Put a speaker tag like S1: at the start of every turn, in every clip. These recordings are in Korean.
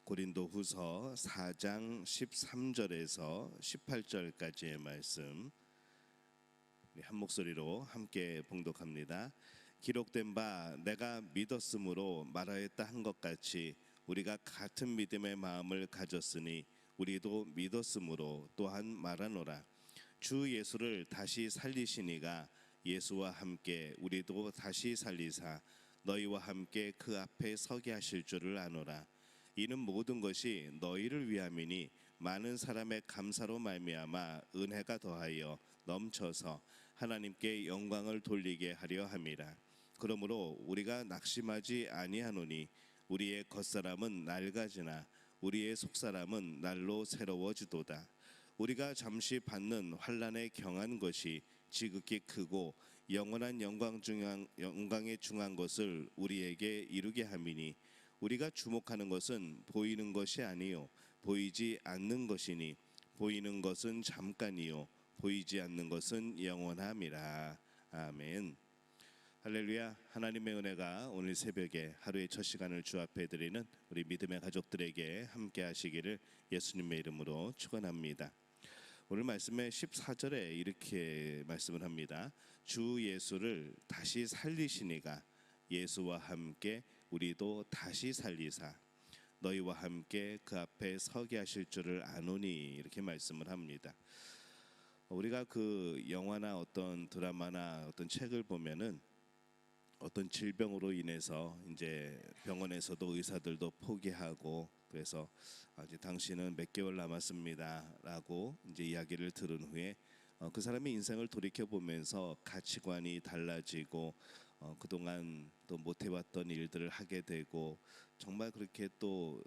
S1: 고린도후서 4장 13절에서 18절까지의 말씀 한 목소리로 함께 봉독합니다. 기록된 바 내가 믿었으므로 말하였다 한 것 같이 우리가 같은 믿음의 마음을 가졌으니 우리도 믿었으므로 또한 말하노라. 주 예수를 다시 살리시니가 예수와 함께 우리도 다시 살리사 너희와 함께 그 앞에 서게 하실 줄을 아노라. 이는 모든 것이 너희를 위함이니 많은 사람의 감사로 말미암아 은혜가 더하여 넘쳐서 하나님께 영광을 돌리게 하려 함이라. 그러므로 우리가 낙심하지 아니하노니 우리의 겉사람은 낡아지나 우리의 속사람은 날로 새로워지도다. 우리가 잠시 받는 환난에 경한 것이 지극히 크고 영원한 영광에 중한 것을 우리에게 이루게 함이니 우리가 주목하는 것은 보이는 것이 아니요 보이지 않는 것이니 보이는 것은 잠깐이요 보이지 않는 것은 영원함이라. 아멘. 할렐루야. 하나님의 은혜가 오늘 새벽에 하루의 첫 시간을 주 앞에 드리는 우리 믿음의 가족들에게 함께 하시기를 예수님의 이름으로 축원합니다. 오늘 말씀의 14절에 이렇게 말씀을 합니다. 주 예수를 다시 살리시니가 예수와 함께 우리도 다시 살리사 너희와 함께 그 앞에 서게 하실 줄을 아노니, 이렇게 말씀을 합니다. 우리가 그 영화나 어떤 드라마나 어떤 책을 보면은 어떤 질병으로 인해서 이제 병원에서도 의사들도 포기하고 그래서 아직 당신은 몇 개월 남았습니다라고 이제 이야기를 들은 후에 그 사람의 인생을 돌이켜 보면서 가치관이 달라지고 그동안 또 못해왔던 일들을 하게 되고 정말 그렇게 또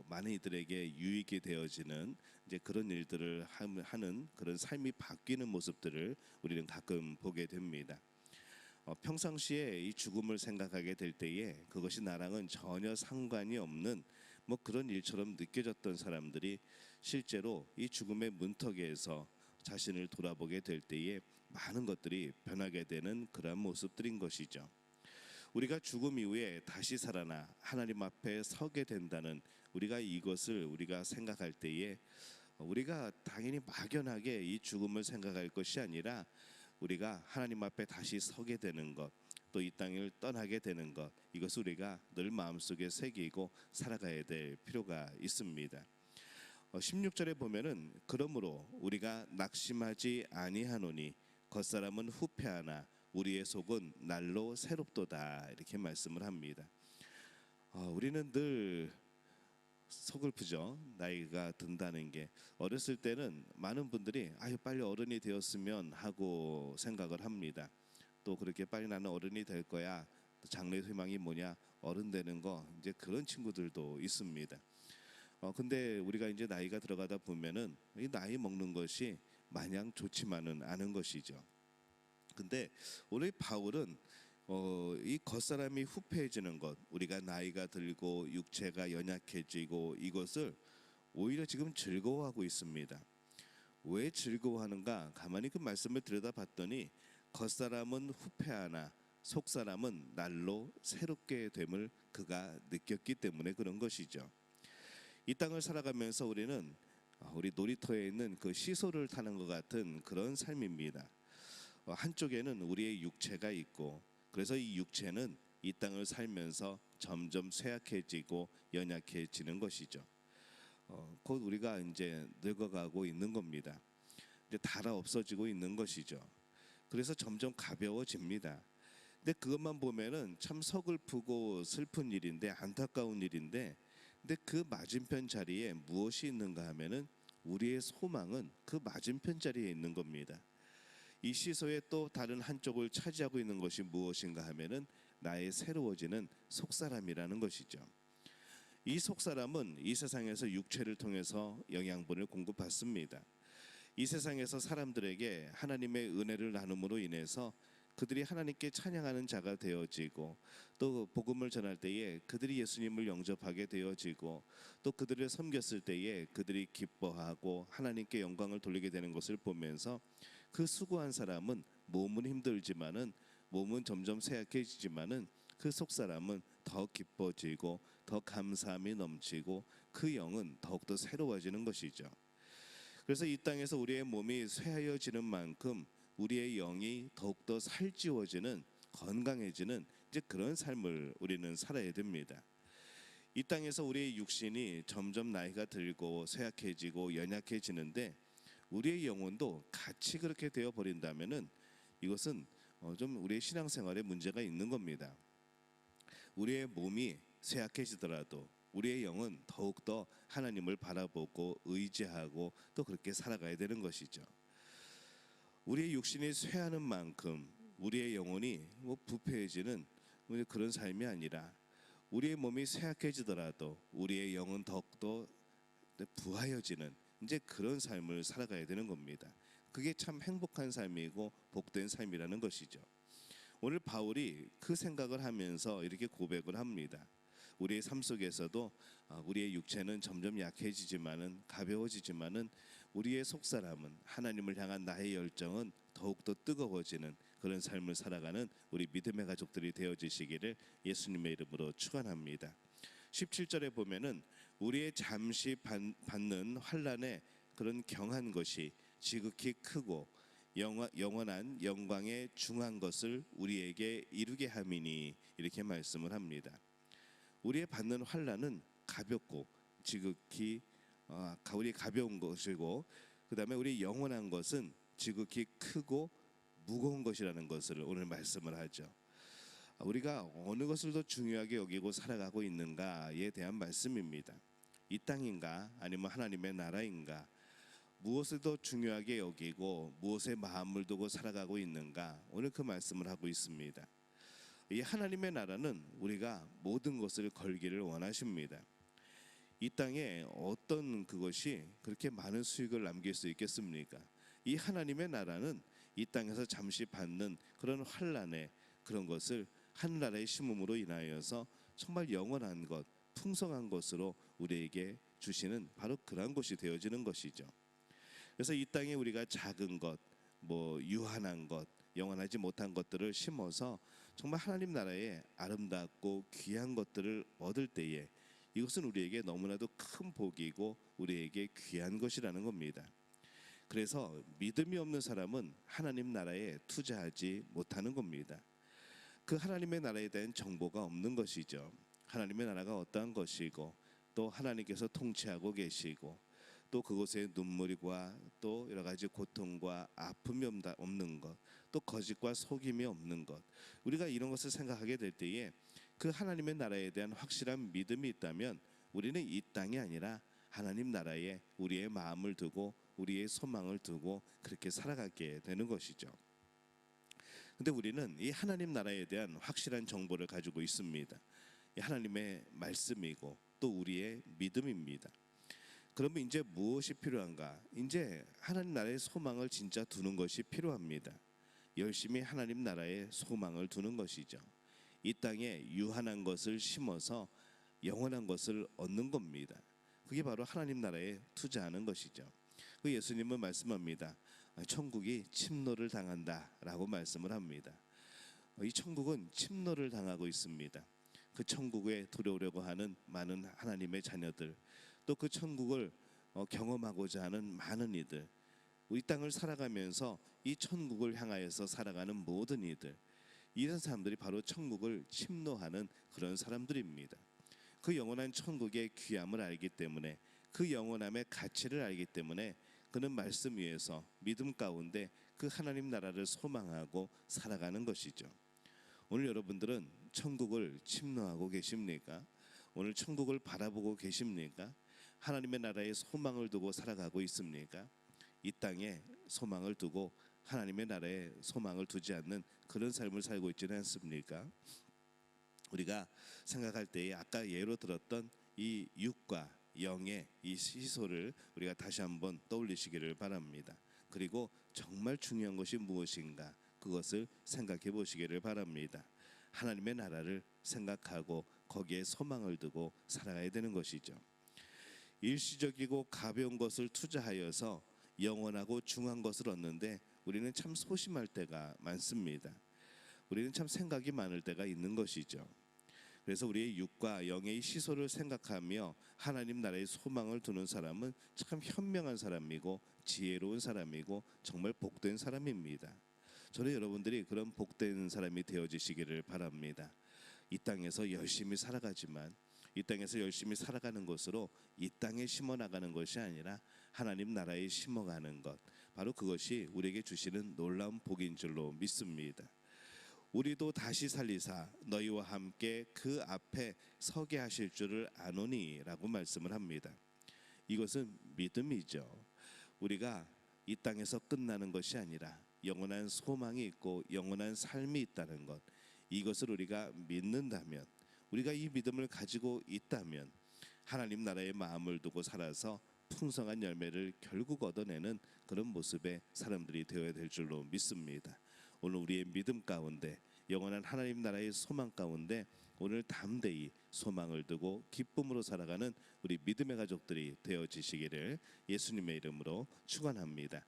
S1: 많은 이들에게 유익이 되어지는 이제 그런 일들을 하는 그런 삶이 바뀌는 모습들을 우리는 가끔 보게 됩니다. 평상시에 이 죽음을 생각하게 될 때에 그것이 나랑은 전혀 상관이 없는 뭐 그런 일처럼 느껴졌던 사람들이 실제로 이 죽음의 문턱에서 자신을 돌아보게 될 때에 많은 것들이 변하게 되는 그러한 모습들인 것이죠. 우리가 죽음 이후에 다시 살아나 하나님 앞에 서게 된다는 이것을 우리가 생각할 때에 우리가 당연히 막연하게 이 죽음을 생각할 것이 아니라 우리가 하나님 앞에 다시 서게 되는 것, 또 이 땅을 떠나게 되는 것, 이것을 우리가 늘 마음속에 새기고 살아가야 될 필요가 있습니다. 16절에 보면은 그러므로 우리가 낙심하지 아니하노니 겉사람은 후패하나 우리의 속은 날로 새롭도다, 이렇게 말씀을 합니다. 우리는 늘 서글프죠. 나이가 든다는 게. 어렸을 때는 많은 분들이 빨리 어른이 되었으면 하고 생각을 합니다. 또 그렇게 빨리 나는 어른이 될 거야. 또 장래 희망이 뭐냐? 어른 되는 거. 이제 그런 친구들도 있습니다. 근데 우리가 이제 나이가 들어가다 보면은 이 나이 먹는 것이 마냥 좋지만은 않은 것이죠. 근데 오늘 바울은 이 겉사람이 후패해지는 것, 우리가 나이가 들고 육체가 연약해지고 이것을 오히려 지금 즐거워하고 있습니다. 왜 즐거워하는가? 가만히 그 말씀을 들여다봤더니 겉사람은 후패하나 속사람은 날로 새롭게 됨을 그가 느꼈기 때문에 그런 것이죠. 이 땅을 살아가면서 우리는 우리 놀이터에 있는 그 시소를 타는 것 같은 그런 삶입니다. 한쪽에는 우리의 육체가 있고 그래서 이 육체는 이 땅을 살면서 점점 쇠약해지고 연약해지는 것이죠. 곧 우리가 이제 늙어가고 있는 겁니다. 이제 닳아 없어지고 있는 것이죠. 그래서 점점 가벼워집니다. 근데 그것만 보면은 참 서글프고 슬픈 일인데, 안타까운 일인데, 근데 그 맞은편 자리에 무엇이 있는가 하면은 우리의 소망은 그 맞은편 자리에 있는 겁니다. 이 시소의 또 다른 한쪽을 차지하고 있는 것이 무엇인가 하면은 나의 새로워지는 속사람이라는 것이죠. 이 속사람은 이 세상에서 육체를 통해서 영양분을 공급받습니다. 이 세상에서 사람들에게 하나님의 은혜를 나눔으로 인해서 그들이 하나님께 찬양하는 자가 되어지고, 또 복음을 전할 때에 그들이 예수님을 영접하게 되어지고, 또 그들을 섬겼을 때에 그들이 기뻐하고 하나님께 영광을 돌리게 되는 것을 보면서 그 수고한 사람은 몸은 힘들지만은 몸은 점점 쇠약해지지만은 그 속사람은 더 기뻐지고 더 감사함이 넘치고 그 영은 더욱더 새로워지는 것이죠. 그래서 이 땅에서 우리의 몸이 쇠하여지는 만큼 우리의 영이 더욱더 살찌워지는, 건강해지는 이제 그런 삶을 우리는 살아야 됩니다. 이 땅에서 우리의 육신이 점점 나이가 들고 쇠약해지고 연약해지는데 우리의 영혼도 같이 그렇게 되어 버린다면은 이것은 좀 우리의 신앙생활에 문제가 있는 겁니다. 우리의 몸이 쇠약해지더라도 우리의 영은 더욱더 하나님을 바라보고 의지하고 또 그렇게 살아가야 되는 것이죠. 우리의 육신이 쇠하는 만큼 우리의 영혼이 부패해지는 그런 삶이 아니라 우리의 몸이 쇠약해지더라도 우리의 영은 더욱더 부하여지는 이제 그런 삶을 살아가야 되는 겁니다. 그게 참 행복한 삶이고 복된 삶이라는 것이죠. 오늘 바울이 그 생각을 하면서 이렇게 고백을 합니다. 우리의 삶 속에서도 우리의 육체는 점점 약해지지만은 가벼워지지만은 우리의 속사람은 하나님을 향한 나의 열정은 더욱더 뜨거워지는 그런 삶을 살아가는 우리 믿음의 가족들이 되어지시기를 예수님의 이름으로 축원합니다. 17절에 보면은 우리의 잠시 받는 환난의 그런 경한 것이 지극히 크고 영원한 영광에 중한 것을 우리에게 이루게 함이니 이렇게 말씀을 합니다. 우리의 받는 환난은 가볍고 지극히 우리 가벼운 것이고 그 다음에 우리 영원한 것은 지극히 크고 무거운 것이라는 것을 오늘 말씀을 하죠. 우리가 어느 것을 더 중요하게 여기고 살아가고 있는가에 대한 말씀입니다. 이 땅인가 아니면 하나님의 나라인가, 무엇을 더 중요하게 여기고 무엇에 마음을 두고 살아가고 있는가, 오늘 그 말씀을 하고 있습니다. 이 하나님의 나라는 우리가 모든 것을 걸기를 원하십니다. 이 땅에 어떤 그것이 그렇게 많은 수익을 남길 수 있겠습니까? 이 하나님의 나라는 이 땅에서 잠시 받는 그런 환난의 그런 것을 하늘나라의 심음으로 인하여서 정말 영원한 것, 풍성한 것으로 우리에게 주시는 바로 그러한 것이 되어지는 것이죠. 그래서 이 땅에 우리가 작은 것, 유한한 것, 영원하지 못한 것들을 심어서 정말 하나님 나라의 아름답고 귀한 것들을 얻을 때에 이것은 우리에게 너무나도 큰 복이고 우리에게 귀한 것이라는 겁니다. 그래서 믿음이 없는 사람은 하나님 나라에 투자하지 못하는 겁니다. 그 하나님의 나라에 대한 정보가 없는 것이죠. 하나님의 나라가 어떠한 것이고 또 하나님께서 통치하고 계시고 또 그곳에 눈물과 또 여러 가지 고통과 아픔이 없는 것, 또 거짓과 속임이 없는 것, 우리가 이런 것을 생각하게 될 때에 그 하나님의 나라에 대한 확실한 믿음이 있다면 우리는 이 땅이 아니라 하나님 나라에 우리의 마음을 두고 우리의 소망을 두고 그렇게 살아가게 되는 것이죠. 근데 우리는 이 하나님 나라에 대한 확실한 정보를 가지고 있습니다. 이 하나님의 말씀이고 또 우리의 믿음입니다. 그러면 이제 무엇이 필요한가? 이제 하나님 나라의 소망을 진짜 두는 것이 필요합니다. 열심히 하나님 나라에 소망을 두는 것이죠. 이 땅에 유한한 것을 심어서 영원한 것을 얻는 겁니다. 그게 바로 하나님 나라에 투자하는 것이죠. 그 예수님은 말씀합니다. 천국이 침노를 당한다라고 말씀을 합니다. 이 천국은 침노를 당하고 있습니다. 그 천국에 들어오려고 하는 많은 하나님의 자녀들, 또 그 천국을 경험하고자 하는 많은 이들, 우리 땅을 살아가면서 이 천국을 향하여서 살아가는 모든 이들, 이런 사람들이 바로 천국을 침노하는 그런 사람들입니다. 그 영원한 천국의 귀함을 알기 때문에, 그 영원함의 가치를 알기 때문에 그는 말씀 위에서 믿음 가운데 그 하나님 나라를 소망하고 살아가는 것이죠. 오늘 여러분들은 천국을 침노하고 계십니까? 오늘 천국을 바라보고 계십니까? 하나님의 나라에 소망을 두고 살아가고 있습니까? 이 땅에 소망을 두고 하나님의 나라에 소망을 두지 않는 그런 삶을 살고 있지는 않습니까? 우리가 생각할 때에 아까 예로 들었던 이 육과 영의 이 시소를 우리가 다시 한번 떠올리시기를 바랍니다. 그리고 정말 중요한 것이 무엇인가, 그것을 생각해 보시기를 바랍니다. 하나님의 나라를 생각하고 거기에 소망을 두고 살아가야 되는 것이죠. 일시적이고 가벼운 것을 투자하여서 영원하고 중한 것을 얻는데 우리는 참 소심할 때가 많습니다. 우리는 참 생각이 많을 때가 있는 것이죠. 그래서 우리의 육과 영의 시소를 생각하며 하나님 나라의 소망을 두는 사람은 참 현명한 사람이고 지혜로운 사람이고 정말 복된 사람입니다. 저는 여러분들이 그런 복된 사람이 되어지시기를 바랍니다. 이 땅에서 열심히 살아가지만 이 땅에서 열심히 살아가는 것으로 이 땅에 심어 나가는 것이 아니라 하나님 나라에 심어가는 것, 바로 그것이 우리에게 주시는 놀라운 복인 줄로 믿습니다. 우리도 다시 살리사 너희와 함께 그 앞에 서게 하실 줄을 아노니라고 말씀을 합니다. 이것은 믿음이죠. 우리가 이 땅에서 끝나는 것이 아니라 영원한 소망이 있고 영원한 삶이 있다는 것, 이것을 우리가 믿는다면, 우리가 이 믿음을 가지고 있다면 하나님 나라의 마음을 두고 살아서 풍성한 열매를 결국 얻어내는 그런 모습의 사람들이 되어야 될 줄로 믿습니다. 오늘 우리의 믿음 가운데 영원한 하나님 나라의 소망 가운데 오늘 담대히 소망을 두고 기쁨으로 살아가는 우리 믿음의 가족들이 되어지시기를 예수님의 이름으로 축원합니다.